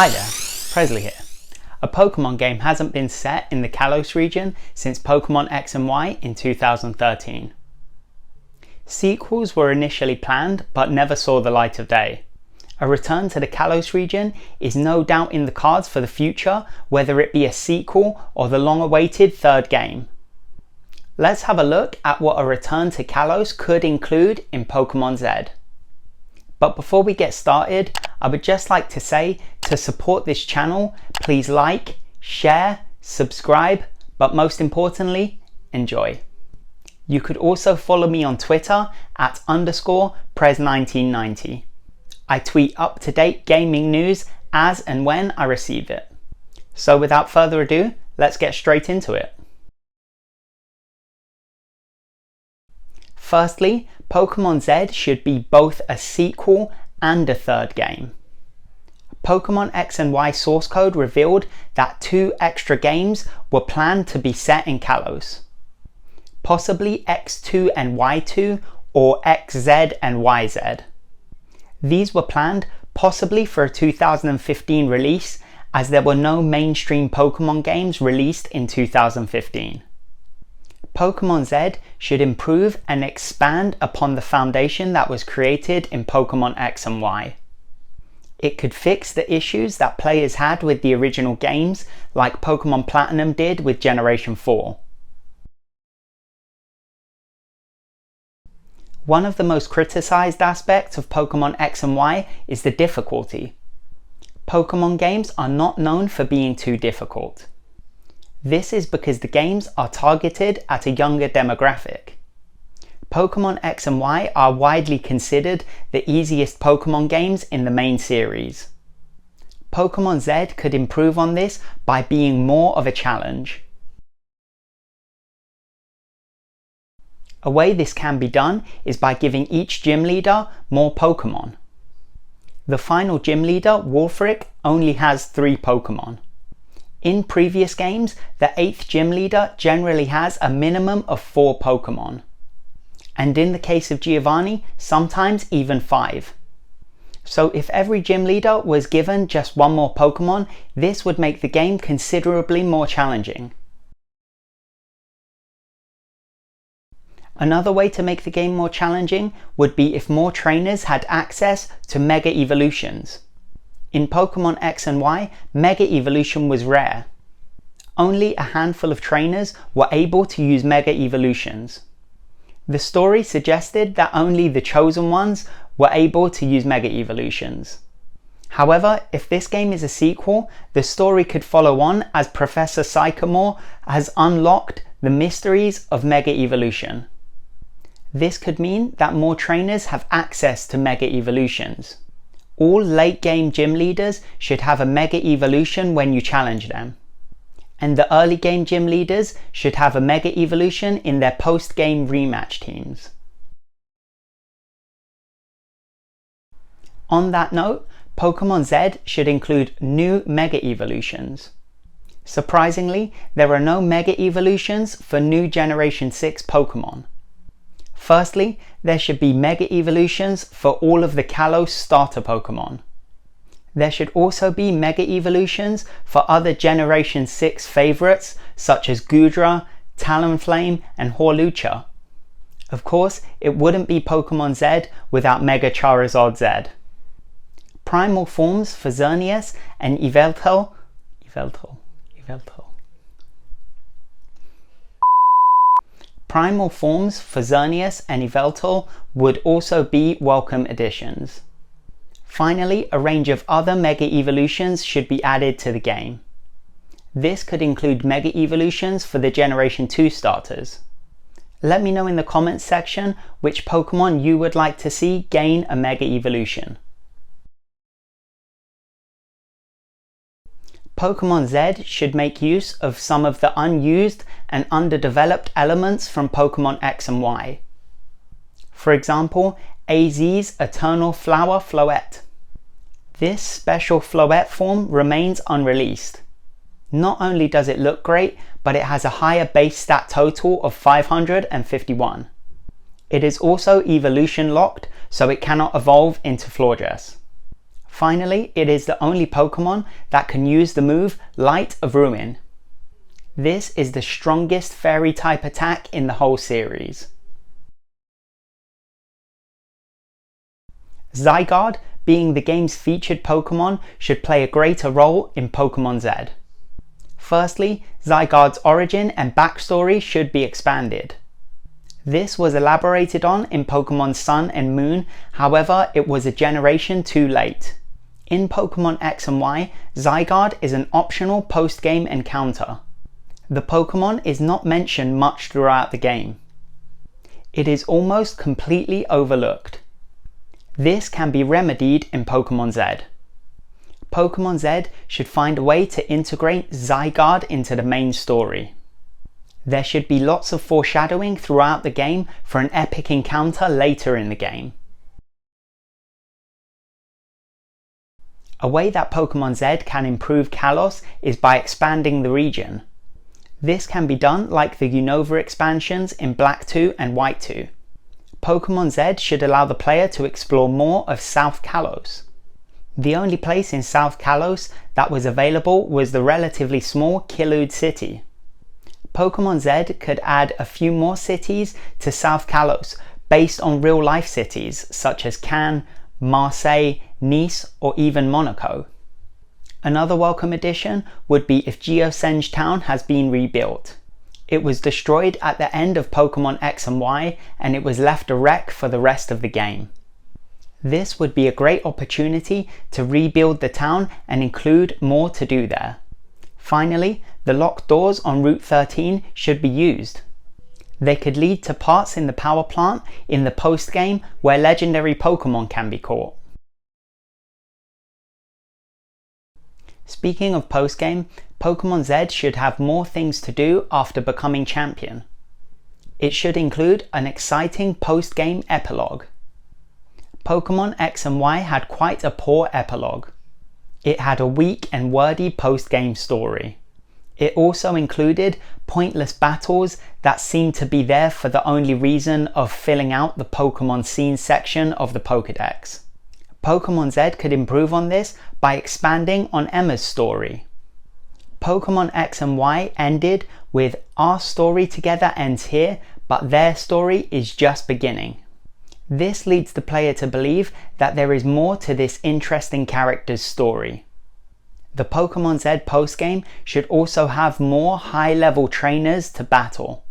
Hi there, Presley here. A Pokemon game hasn't been set in the Kalos region since Pokémon X and Y in 2013. Sequels were initially planned but never saw the light of day. A return to the Kalos region is no doubt in the cards for the future, whether it be a sequel or the long-awaited third game. Let's have a look at what a return to Kalos could include in Pokémon Z. But before we get started, I would just like to say, to support this channel, please like, share, subscribe, but most importantly, enjoy. You could also follow me on Twitter at _Pres1990. I tweet up-to-date gaming news as and when I receive it. So without further ado, let's get straight into it. Firstly, Pokémon Z should be both a sequel and a third game. Pokémon X and Y source code revealed that 2 extra games were planned to be set in Kalos. Possibly X2 and Y2 or XZ and YZ. These were planned possibly for a 2015 release, as there were no mainstream Pokémon games released in 2015. Pokémon Z should improve and expand upon the foundation that was created in Pokémon X and Y. It could fix the issues that players had with the original games, like Pokémon Platinum did with Generation 4. One of the most criticized aspects of Pokémon X and Y is the difficulty. Pokémon games are not known for being too difficult. This is because the games are targeted at a younger demographic. Pokémon X and Y are widely considered the easiest Pokémon games in the main series. Pokémon Z could improve on this by being more of a challenge. A way this can be done is by giving each gym leader more Pokémon. The final gym leader, Wulfric, only has 3 Pokémon. In previous games, the 8th gym leader generally has a minimum of 4 Pokémon. And in the case of Giovanni, sometimes even 5. So if every gym leader was given just 1 more Pokémon, this would make the game considerably more challenging. Another way to make the game more challenging would be if more trainers had access to Mega Evolutions. In Pokémon X and Y, Mega Evolution was rare. Only a handful of trainers were able to use Mega Evolutions. The story suggested that only the chosen ones were able to use Mega Evolutions. However, if this game is a sequel, the story could follow on as Professor Sycamore has unlocked the mysteries of Mega Evolution. This could mean that more trainers have access to Mega Evolutions. All late game gym leaders should have a Mega Evolution when you challenge them. And the early game gym leaders should have a Mega Evolution in their post-game rematch teams. On that note, Pokémon Z should include new Mega Evolutions. Surprisingly, there are no Mega Evolutions for new Generation 6 Pokémon. Firstly, there should be Mega Evolutions for all of the Kalos starter Pokémon. There should also be Mega Evolutions for other Generation 6 favourites such as Goodra, Talonflame and Hawlucha. Of course, it wouldn't be Pokémon Z without Mega Charizard Z. Primal forms for Xerneas and Yveltal Primal forms for Xerneas and Yveltal would also be welcome additions. Finally, a range of other Mega Evolutions should be added to the game. This could include Mega Evolutions for the Generation 2 starters. Let me know in the comments section which Pokemon you would like to see gain a Mega Evolution. Pokémon Z should make use of some of the unused and underdeveloped elements from Pokémon X and Y. For example, AZ's Eternal Flower Floette. This special Floette form remains unreleased. Not only does it look great, but it has a higher base stat total of 551. It is also evolution locked, so it cannot evolve into Florges. Finally, it is the only Pokémon that can use the move Light of Ruin. This is the strongest fairy type attack in the whole series. Zygarde, being the game's featured Pokémon, should play a greater role in Pokémon Z. Firstly, Zygarde's origin and backstory should be expanded. This was elaborated on in Pokémon Sun and Moon, however it was a generation too late. In Pokémon X and Y, Zygarde is an optional post-game encounter. The Pokémon is not mentioned much throughout the game. It is almost completely overlooked. This can be remedied in Pokémon Z. Pokémon Z should find a way to integrate Zygarde into the main story. There should be lots of foreshadowing throughout the game for an epic encounter later in the game. A way that Pokémon Z can improve Kalos is by expanding the region. This can be done like the Unova expansions in Black 2 and White 2. Pokémon Z should allow the player to explore more of South Kalos. The only place in South Kalos that was available was the relatively small Kilude city. Pokémon Z could add a few more cities to South Kalos based on real-life cities such as Cannes, Marseille, Nice, or even Monaco. Another welcome addition would be if Geosenge Town has been rebuilt. It was destroyed at the end of Pokémon X and Y, and it was left a wreck for the rest of the game. This would be a great opportunity to rebuild the town and include more to do there. Finally, the locked doors on Route 13 should be used. They could lead to parts in the power plant in the post-game where legendary Pokémon can be caught. Speaking of post-game, Pokémon Z should have more things to do after becoming champion. It should include an exciting post-game epilogue. Pokémon X and Y had quite a poor epilogue. It had a weak and wordy post-game story. It also included pointless battles that seemed to be there for the only reason of filling out the Pokémon scene section of the Pokédex. Pokémon Z could improve on this by expanding on Emma's story. Pokémon X and Y ended with "Our story together ends here, but their story is just beginning." This leads the player to believe that there is more to this interesting character's story. The Pokémon Z postgame should also have more high-level trainers to battle.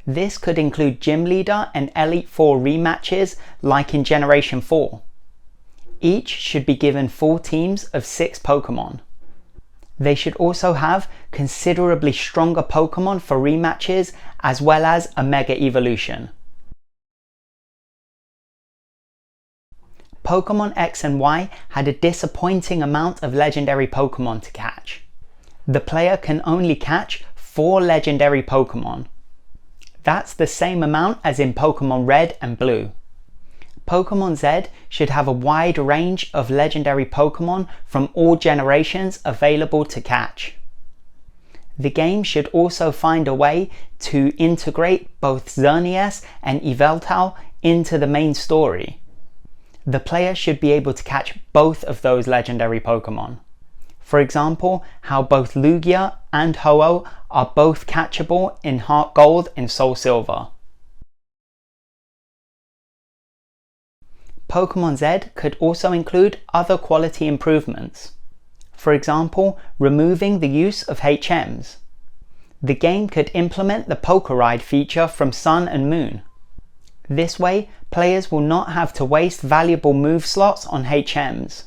This could include Gym Leader and Elite Four rematches like in Generation 4. Each should be given full teams of 6 Pokémon. They should also have considerably stronger Pokémon for rematches as well as a Mega Evolution. Pokémon X and Y had a disappointing amount of legendary Pokémon to catch. The player can only catch 4 legendary Pokémon. That's the same amount as in Pokémon Red and Blue. Pokémon Z should have a wide range of legendary Pokémon from all generations available to catch. The game should also find a way to integrate both Xerneas and Yveltal into the main story. The player should be able to catch both of those legendary Pokémon. For example, how both Lugia and Ho-Oh are both catchable in Heart Gold and Soul Silver. Pokémon Z could also include other quality improvements. For example, removing the use of HMs. The game could implement the Poké Ride feature from Sun and Moon. This way, players will not have to waste valuable move slots on HMs,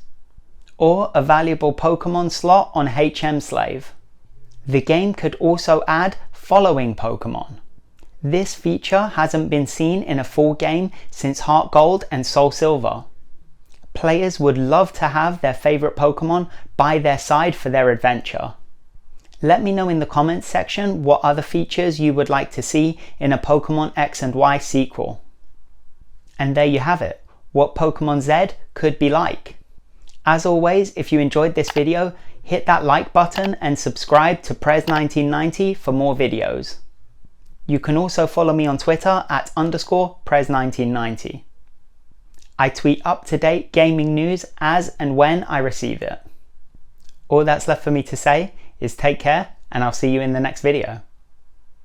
or a valuable Pokémon slot on HM Slave. The game could also add following Pokémon. This feature hasn't been seen in a full game since Heart Gold and Soul Silver. Players would love to have their favourite Pokémon by their side for their adventure. Let me know in the comments section what other features you would like to see in a Pokémon X and Y sequel. And there you have it, what Pokémon Z could be like. As always, if you enjoyed this video, hit that like button and subscribe to Prez1990 for more videos. You can also follow me on Twitter at _Prez1990. I tweet up-to-date gaming news as and when I receive it. All that's left for me to say is take care, and I'll see you in the next video.